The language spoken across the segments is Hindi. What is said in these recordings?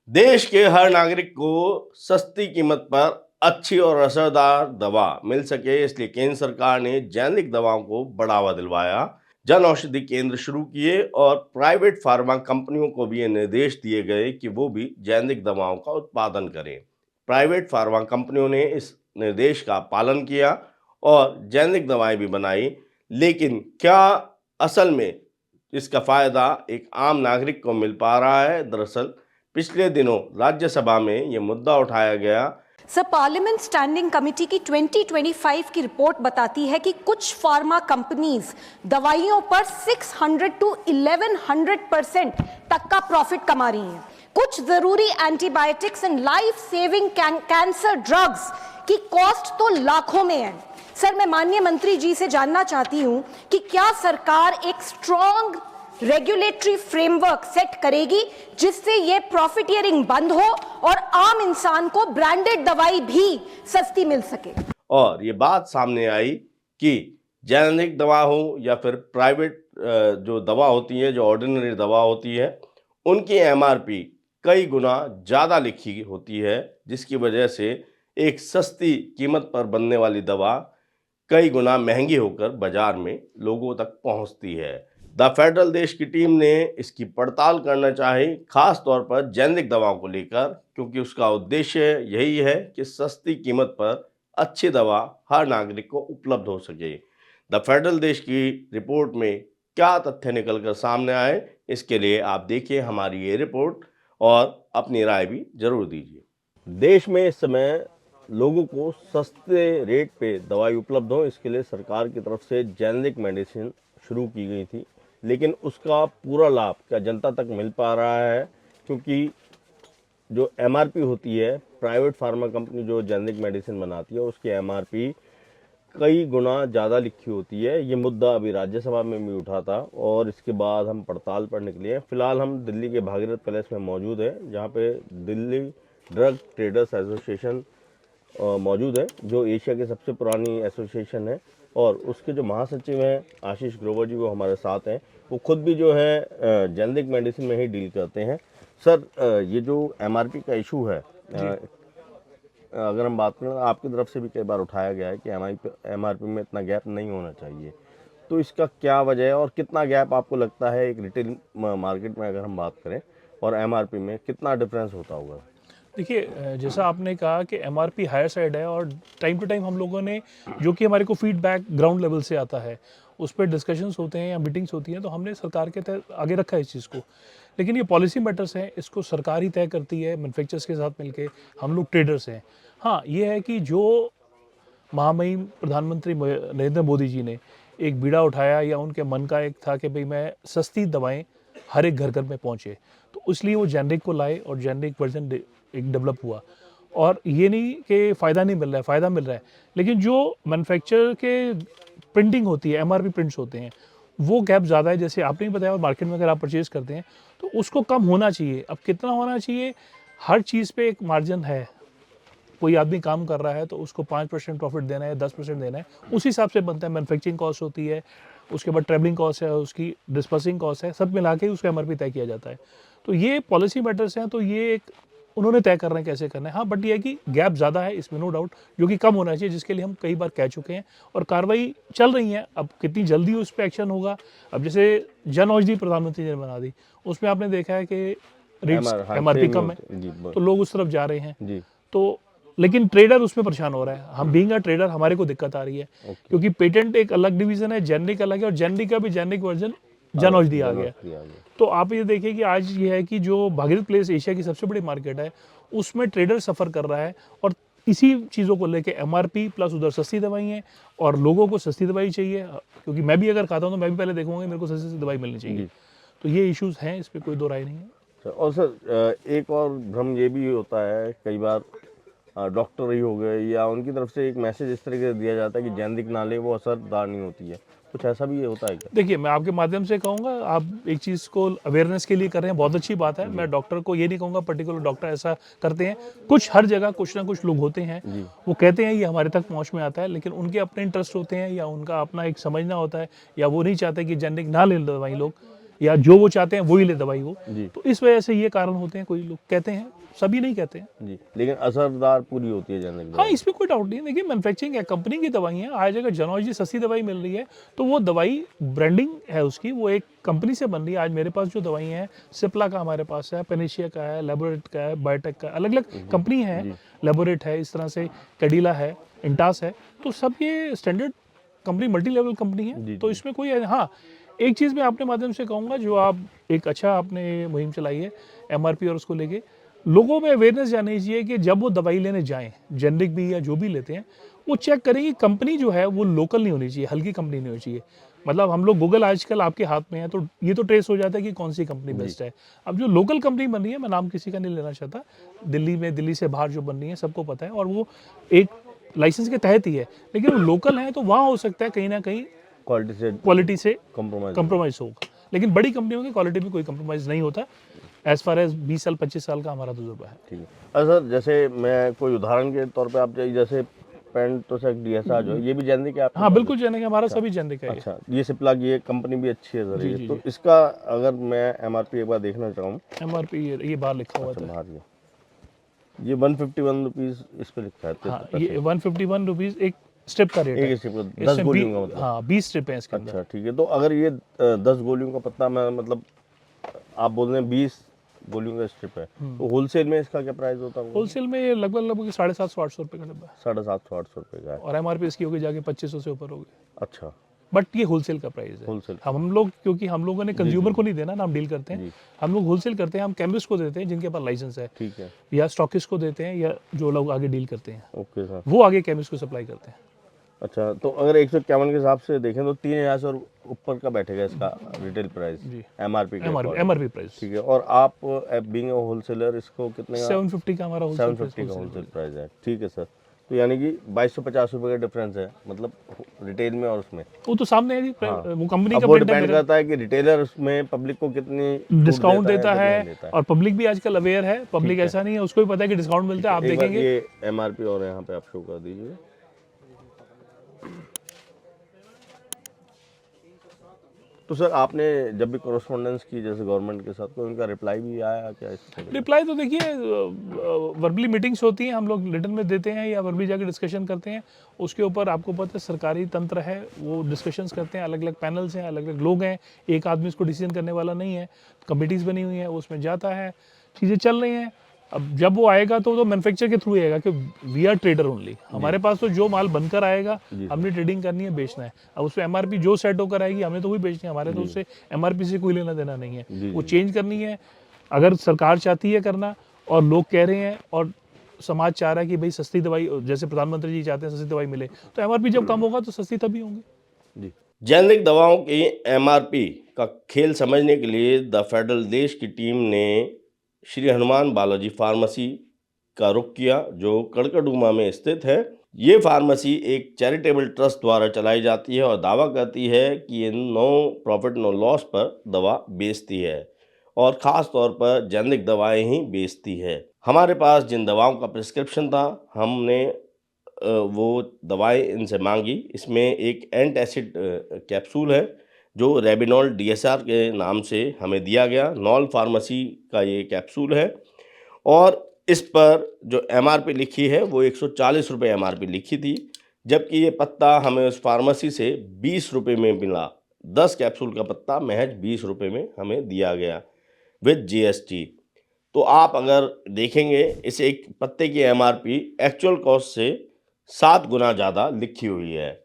देश के हर नागरिक को सस्ती कीमत पर अच्छी और असरदार दवा मिल सके, इसलिए केंद्र सरकार ने जेनेरिक दवाओं को बढ़ावा दिलवाया। जन औषधि केंद्र शुरू किए और प्राइवेट फार्मा कंपनियों को भी ये निर्देश दिए गए कि वो भी जेनेरिक दवाओं का उत्पादन करें। प्राइवेट फार्मा कंपनियों ने इस निर्देश का पालन किया और जेनेरिक दवाएं भी बनाई, लेकिन क्या असल में इसका फायदा एक आम नागरिक को मिल पा रहा है? दरअसल पिछले दिनों राज्यसभा में ये मुद्दा उठाया गया। सर, पार्लियामेंट स्टैंडिंग कमेटी की 2025 की रिपोर्ट बताती है कि कुछ फार्मा कंपनीज दवाइयों पर 600 to 1100% तक का प्रॉफिट कमा रही हैं। कुछ जरूरी antibiotics and life saving cancer drugs की कॉस्ट तो लाखों में है। सर, मैं माननीय मंत्री जी से जानना चाहती हूं कि क्या सरकार एक स्ट्रॉन्ग रेगुलेटरी फ्रेमवर्क सेट करेगी जिससे ये प्रॉफिटियरिंग बंद हो और आम इंसान को ब्रांडेड दवाई भी सस्ती मिल सके। और ये बात सामने आई कि जेनेरिक दवा हो या फिर प्राइवेट जो दवा होती है, जो ऑर्डिनरी दवा होती है, उनकी एमआरपी कई गुना ज़्यादा लिखी होती है, जिसकी वजह से एक सस्ती कीमत पर बनने वाली दवा कई गुना महंगी होकर बाजार में लोगों तक पहुंचती है। द फेडरल देश की टीम ने इसकी पड़ताल करना चाही, खास तौर पर जेनेरिक दवाओं को लेकर, क्योंकि उसका उद्देश्य यही है कि सस्ती कीमत पर अच्छी दवा हर नागरिक को उपलब्ध हो सके। द फेडरल देश की रिपोर्ट में क्या तथ्य निकलकर सामने आए, इसके लिए आप देखिए हमारी ये रिपोर्ट और अपनी राय भी जरूर दीजिए। देश में इस समय लोगों को सस्ते रेट पे दवाई उपलब्ध हो, इसके लिए सरकार की तरफ से जेनेरिक मेडिसिन शुरू की गई थी, लेकिन उसका पूरा लाभ क्या जनता तक मिल पा रहा है? क्योंकि जो एमआरपी होती है, प्राइवेट फार्मा कंपनी जो जेनेरिक मेडिसिन बनाती है, उसकी एमआरपी कई गुना ज़्यादा लिखी होती है। ये मुद्दा अभी राज्यसभा में भी उठा था और इसके बाद हम पड़ताल पर निकले हैं। फिलहाल हम दिल्ली के भागीरथ पैलेस में मौजूद हैं, जहाँ पे दिल्ली ड्रग ट्रेडर्स एसोसिएशन मौजूद है, जो एशिया की सबसे पुरानी एसोसिएशन है, और उसके जो महासचिव हैं आशीष ग्रोवर जी, वो हमारे साथ हैं। वो खुद भी जो है जेनेरिक मेडिसिन में ही डील करते हैं। सर, ये जो एमआरपी का इशू है, अगर हम बात करें, आपकी तरफ से भी कई बार उठाया गया है कि एमआरपी में इतना गैप नहीं होना चाहिए, तो इसका क्या वजह है और कितना गैप आपको लगता है एक रिटेल मार्केट में अगर हम बात करें और एमआरपी में कितना डिफरेंस होता होगा? देखिए, जैसा आपने कहा कि एमआरपी हायर साइड है और टाइम टू टाइम हम लोगों ने, जो कि हमारे को फीडबैक ग्राउंड लेवल से आता है, उस पर डिस्कशंस होते हैं या मीटिंग्स होती हैं, तो हमने सरकार के तहत आगे रखा है इस चीज़ को। लेकिन ये पॉलिसी मैटर्स हैं, इसको सरकार ही तय करती है मैन्युफैक्चरर्स के साथ मिलके, हम लोग ट्रेडर्स हैं। हाँ, ये है कि जो महामहिम प्रधानमंत्री नरेंद्र मोदी जी ने एक बीड़ा उठाया, या उनके मन का एक था कि भाई मैं सस्ती दवाएं हर एक घर घर में पहुंचे, तो इसलिए वो जेनरिक को लाए और जेनरिक वर्जन एक डेवलप हुआ। और ये नहीं कि फ़ायदा नहीं मिल रहा है, फ़ायदा मिल रहा है, लेकिन जो मैन्युफैक्चर के प्रिंटिंग होती है, एमआरपी प्रिंट्स होते हैं, वो गैप ज़्यादा है। जैसे आपने भी बताया, मार्केट में अगर आप परचेज़ करते हैं तो उसको कम होना चाहिए। अब कितना होना चाहिए? हर चीज़ पे एक मार्जिन है। कोई आदमी काम कर रहा है तो उसको 5% प्रॉफिट देना है, 10% देना है, उस हिसाब से बनता है। मैन्युफैक्चरिंग कॉस्ट होती है, उसके बाद ट्रैवलिंग कॉस्ट है, उसकी डिस्पर्सिंग कॉस्ट है, सब मिला के ही उसका एमआरपी तय किया जाता है। तो ये पॉलिसी मैटर्स हैं, तो ये एक उन्होंने तय करना है कैसे करना है। हाँ, बट ये है कि गैप ज़्यादा है इसमें, नो डाउट, जो कि कम होना चाहिए, जिसके लिए हम कई बार कह चुके हैं और कार्रवाई चल रही है। अब कितनी जल्दी उस पर एक्शन होगा? अब जैसे जन औषधि प्रधानमंत्री ने बना दी, उसमें आपने देखा है कि रेट्स एमआरपी कम है, तो लोग उस तरफ जा रहे हैं। तो लेकिन ट्रेडर उसमें परेशान हो रहा है। हम बीइंग अ ट्रेडर, हमारे को दिक्कत आ रही है, क्योंकि पेटेंट एक अलग डिवीजन है, जेनरिक अलग है, और जेनरिक का भी जेनरिक वर्जन जन औषधि आ गया। तो आप ये देखिए कि आज ये है कि जो भागीरथ प्लेस एशिया की सबसे बड़ी मार्केट है, उसमें ट्रेडर सफ़र कर रहा है, और इसी चीज़ों को लेके एमआरपी प्लस उधर सस्ती दवाई है, और लोगों को सस्ती दवाई चाहिए, क्योंकि मैं भी अगर खाता हूँ तो मैं भी पहले देखूंगा मेरे को सस्ती दवाई मिलनी चाहिए। तो ये इश्यूज़ हैं, इस पर कोई दो राय नहीं है। और सर, एक और भ्रम ये भी होता है, कई बार डॉक्टर ही हो गए या उनकी तरफ से एक मैसेज इस तरीके से दिया जाता है कि जेनरिक ना ले, वो असरदार नहीं होती है, कुछ ऐसा भी होता है क्या? देखिए, मैं आपके माध्यम से कहूँगा, आप एक चीज़ को अवेयरनेस के लिए कर रहे हैं, बहुत अच्छी बात है। मैं डॉक्टर को ये नहीं कहूँगा पर्टिकुलर डॉक्टर ऐसा करते हैं, कुछ हर जगह कुछ ना कुछ लोग होते हैं, वो कहते हैं ये हमारे तक पहुँच में आता है, लेकिन उनके अपने इंटरेस्ट होते हैं या उनका अपना एक समझना होता है, या वो नहीं चाहते कि जेनरिक ना ले दवाई लोग। या जो वो चाहते हैं वही ले दवाई वो। जी। तो इस वजह से ये कारण होते हैं, कोई लोग कहते हैं, सभी नहीं कहते हैं। जी, लेकिन असरदार पूरी होती है जनरिक हाँ, दवाई। इसमें कोई डाउट नहीं है। देखिए, मैन्युफैक्चरिंग है, कंपनी की दवाई है। आज अगर जनौज जी सस्ती दवाई मिल रही है तो वो दवाई ब्रांडिंग है उसकी, वो एक कंपनी से बन रही है। आज मेरे पास जो दवाई है, सिप्ला का हमारे पास है, पेनिशिया का है, लेबोरेट का है, बायोटेक का, अलग अलग कंपनी है, लेबोरेट है, इस तरह से कैडिला है, इंटास है। तो सब ये standard company, multi level company है। तो इसमें कोई, हाँ, एक चीज़ मैं अपने माध्यम से कहूँगा, जो आप एक अच्छा आपने मुहिम चलाई है एमआरपी और उसको लेके, लोगों में अवेयरनेस जानी चाहिए कि जब वो दवाई लेने जाएं, जेनरिक भी या जो भी लेते हैं, वो चेक करें कि कंपनी जो है वो लोकल नहीं होनी चाहिए, हल्की कंपनी नहीं होनी चाहिए। मतलब हम लोग गूगल आजकल आपके हाथ में है, तो ये तो ट्रेस हो जाता है कि कौन सी कंपनी बेस्ट है। अब जो लोकल कंपनी बन रही है, मैं नाम किसी का नहीं लेना चाहता, दिल्ली में, दिल्ली से बाहर जो बन रही है, सबको पता है, और वो एक लाइसेंस के तहत ही है, लेकिन वो लोकल है, तो वहाँ हो सकता है कहीं ना कहीं क्वालिटी से कंप्रोमाइज़ होगा। लेकिन बड़ी कंपनियों की क्वालिटी में कोई कंप्रोमाइज़ नहीं होता, एज फार एज 20 साल 25 साल का हमारा तजुर्बा है। ठीक है। अच्छा सर, जैसे मैं कोई उदाहरण के तौर पे आप जैसे पेंटोसेक डीएसआर जो है, ये भी जेनरिक है आपके हाँ, पास? बिल्कुल जेनरिक, हमारा सभी जेनरिक है ये। अच्छा, ये सिप्ला की ये कंपनी भी अच्छी है सर। जी, ये जी, तो जी। इसका अगर मैं एमआरपी एक बार देखना चाहूँ, एमआरपी ये बाहर लिखा हुआ अच्छा था। बाहर ये 151 रुपीज़ इस पे लिखा है। हाँ, ये 151 रुपीज़ एक स्ट्रिप का रेट है। एक स्ट्रिप का 10 इसमें गोलियों का मतलब? हाँ, 20 स्ट्रिप है इसके अंदर। अच्छा ठीक है। तो अगर ये 10 गोलियों का पत्ता, मैं मतलब आप बोल रहे हैं 20 गोलियों का स्ट्रिप है, तो होलसेल में इसका क्या प्राइस होता है? होलसेल में ये लगभग 750-800 रुपये का डब्बा है, 750-800 रुपये का है। और एमआरपी इसकी होगी जाके 2500 से ऊपर होगी। अच्छा, बट ये होलसेल का प्राइस है। होलसेल। हम लोग, क्योंकि हम लोगों ने कंज्यूमर को नहीं देना ना, हम डील करते हैं, हम लोग होलसेल करते हैं, हम केमिस्ट को देते हैं जिनके पास लाइसेंस है, ठीक है। या स्टॉकिस्ट को देते हैं, या जो लोग आगे डील करते हैं, ओके सर। वो आगे केमिस्ट को सप्लाई करते हैं। अच्छा, तो अगर 151 के हिसाब से देखें तो 3000 से और ऊपर का बैठेगा इसका रिटेल प्राइस, जी। एमआरपी के अकॉर्डिंग। एमआरपी प्राइस ठीक है। और आप बीइंग अ होलसेलर इसको कितने का? 750 का हमारा होलसेल 750 का होलसेल प्राइस है। ठीक है सर। तो यानी कि 2250 रुपये का डिफरेंस है, मतलब रिटेल में और उसमें। वो तो सामने है जी, वो कंपनी अब का वो ब्रांड है डिपेंड मेरा। करता है कि रिटेलर उसमें पब्लिक को कितनी छूट डिस्काउंट देता कितनी है, नहीं देता है। और पब्लिक भी आजकल अवेयर है, पब्लिक ऐसा नहीं है, उसको भी पता है कि डिस्काउंट मिलता है। आप एक बार देखेंगे ये एमआरपी और यहाँ पे आप शो कर दीजिए। तो सर, आपने जब भी कोरोस्पोंडेंस की जैसे गवर्नमेंट के साथ, तो उनका रिप्लाई भी आया क्या इससे? रिप्लाई तो देखिए, वर्बली मीटिंग्स होती हैं, हम लोग रिटर्न में देते हैं या वर्बली जाके डिस्कशन करते हैं। उसके ऊपर आपको पता है सरकारी तंत्र है, वो डिस्कशंस करते हैं, अलग अलग पैनल्स हैं, अलग अलग लोग हैं, एक आदमी इसको डिसीजन करने वाला नहीं है, कमिटीज़ बनी हुई हैं, उसमें जाता है, चीज़ें चल रही हैं। अब जब वो आएगा तो मैन्युफैक्चर के थ्रू ही आएगा, कि वी आर ट्रेडर ओनली, हमारे पास तो जो माल बनकर आएगा हमने ट्रेडिंग करनी है, बेचना है। अब उस पर एमआरपी जो सेट होकर आएगी हमने तो वही बेचनी है, हमारे तो उससे एमआरपी से कोई लेना देना नहीं है। वो चेंज करनी है अगर सरकार चाहती है करना, और लोग कह रहे हैं, और समाज चाह रहा है कि भाई सस्ती दवाई, जैसे प्रधानमंत्री जी चाहते हैं सस्ती दवाई मिले, तो एमआरपी जब कम होगा तो सस्ती तभी होंगी। जी। जेनरिक दवाओं की एमआरपी का खेल समझने के लिए द फेडरल देश की टीम ने श्री हनुमान बालाजी फार्मेसी का रुख किया, जो कड़कड़डूमा में स्थित है। ये फार्मेसी एक चैरिटेबल ट्रस्ट द्वारा चलाई जाती है और दावा करती है कि ये नो प्रॉफिट नो लॉस पर दवा बेचती है, और ख़ास तौर पर जेनरिक दवाएं ही बेचती है। हमारे पास जिन दवाओं का प्रिस्क्रिप्शन था, हमने वो दवाएं इनसे मांगी। इसमें एक एंटासिड कैप्सूल है, जो रेबिनॉल डीएसआर के नाम से हमें दिया गया। नॉल फार्मेसी का ये कैप्सूल है, और इस पर जो एमआरपी लिखी है वो 140 रुपये एमआरपी लिखी थी, जबकि ये पत्ता हमें उस फार्मेसी से 20 रुपये में मिला। 10 कैप्सूल का पत्ता महज 20 रुपये में हमें दिया गया विद जीएसटी। तो आप अगर देखेंगे, इस एक पत्ते की एमआरपी एक्चुअल कॉस्ट से 7 गुना ज़्यादा लिखी हुई है।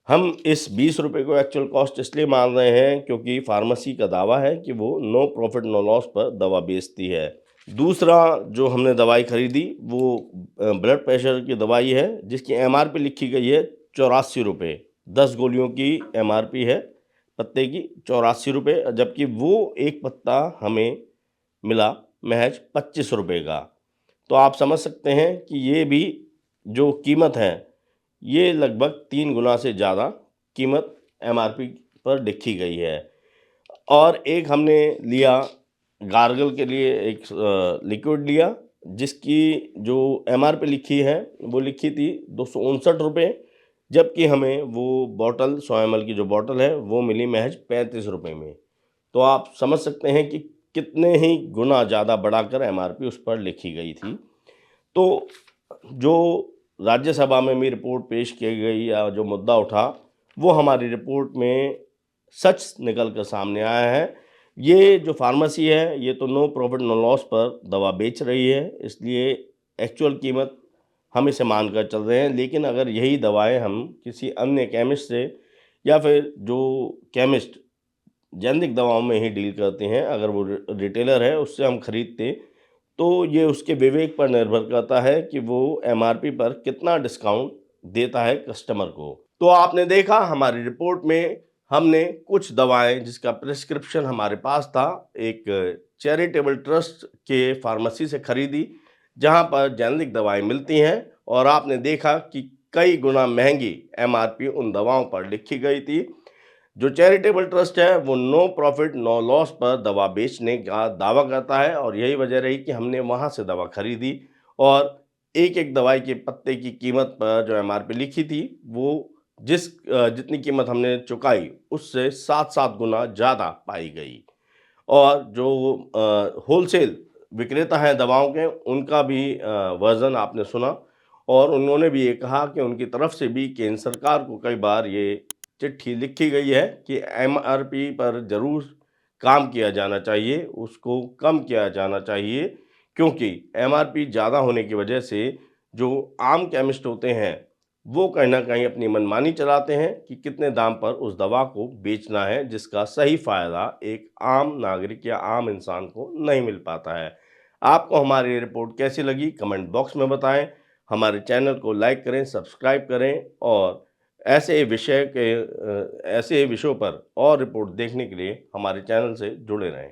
हम इस 20 रुपये को एक्चुअल कॉस्ट इसलिए मान रहे हैं क्योंकि फार्मेसी का दावा है कि वो नो प्रॉफिट नो लॉस पर दवा बेचती है। दूसरा जो हमने दवाई खरीदी वो ब्लड प्रेशर की दवाई है, जिसकी एमआरपी लिखी गई है 84 रुपये। 10 गोलियों की एमआरपी है पत्ते की 84 रुपये, जबकि वो एक पत्ता हमें मिला महज 25 रुपये का। तो आप समझ सकते हैं कि ये भी जो कीमत है, ये लगभग 3 गुना से ज़्यादा कीमत एमआरपी पर लिखी गई है। और एक हमने लिया गार्गल के लिए, एक लिक्विड लिया, जिसकी जो एमआरपी लिखी है वो लिखी थी 259 रुपये, जबकि हमें वो बॉटल 100 ml की जो बॉटल है वो मिली महज 35 रुपये में। तो आप समझ सकते हैं कि कितने ही गुना ज़्यादा बढ़ाकर एमआरपी उस पर लिखी गई थी। तो जो राज्यसभा में भी रिपोर्ट पेश की गई या जो मुद्दा उठा, वो हमारी रिपोर्ट में सच निकल कर सामने आया है। ये जो फार्मेसी है, ये तो नो प्रॉफिट नो लॉस पर दवा बेच रही है, इसलिए एक्चुअल कीमत हम इसे मानकर चल रहे हैं। लेकिन अगर यही दवाएं हम किसी अन्य केमिस्ट से या फिर जो केमिस्ट जेनेरिक दवाओं में ही डील करते हैं, अगर वो रिटेलर है उससे हम खरीदते, तो ये उसके विवेक पर निर्भर करता है कि वो एमआरपी पर कितना डिस्काउंट देता है कस्टमर को। तो आपने देखा हमारी रिपोर्ट में हमने कुछ दवाएं जिसका प्रिस्क्रिप्शन हमारे पास था, एक चैरिटेबल ट्रस्ट के फार्मेसी से खरीदी, जहां पर जेनेरिक दवाएं मिलती हैं, और आपने देखा कि कई गुना महंगी एमआरपी उन दवाओं पर लिखी गई थी। जो चैरिटेबल ट्रस्ट है वो नो प्रॉफिट नो लॉस पर दवा बेचने का दावा करता है, और यही वजह रही कि हमने वहाँ से दवा खरीदी, और एक एक दवाई के पत्ते की कीमत पर जो एमआरपी लिखी थी वो जितनी कीमत हमने चुकाई उससे 7-7 गुना ज़्यादा पाई गई। और जो होलसेल विक्रेता हैं दवाओं के, उनका भी वर्जन आपने सुना, और उन्होंने भी ये कहा कि उनकी तरफ से भी केंद्र सरकार को कई बार ये चिट्ठी लिखी गई है कि एमआरपी पर ज़रूर काम किया जाना चाहिए, उसको कम किया जाना चाहिए, क्योंकि एमआरपी ज़्यादा होने की वजह से जो आम केमिस्ट होते हैं वो कहीं न कहीं अपनी मनमानी चलाते हैं कि कितने दाम पर उस दवा को बेचना है, जिसका सही फ़ायदा एक आम नागरिक या आम इंसान को नहीं मिल पाता है। आपको हमारी ये रिपोर्ट कैसी लगी कमेंट बॉक्स में बताएं। हमारे चैनल को लाइक करें, सब्सक्राइब करें, और ऐसे विषयों पर और रिपोर्ट देखने के लिए हमारे चैनल से जुड़े रहें।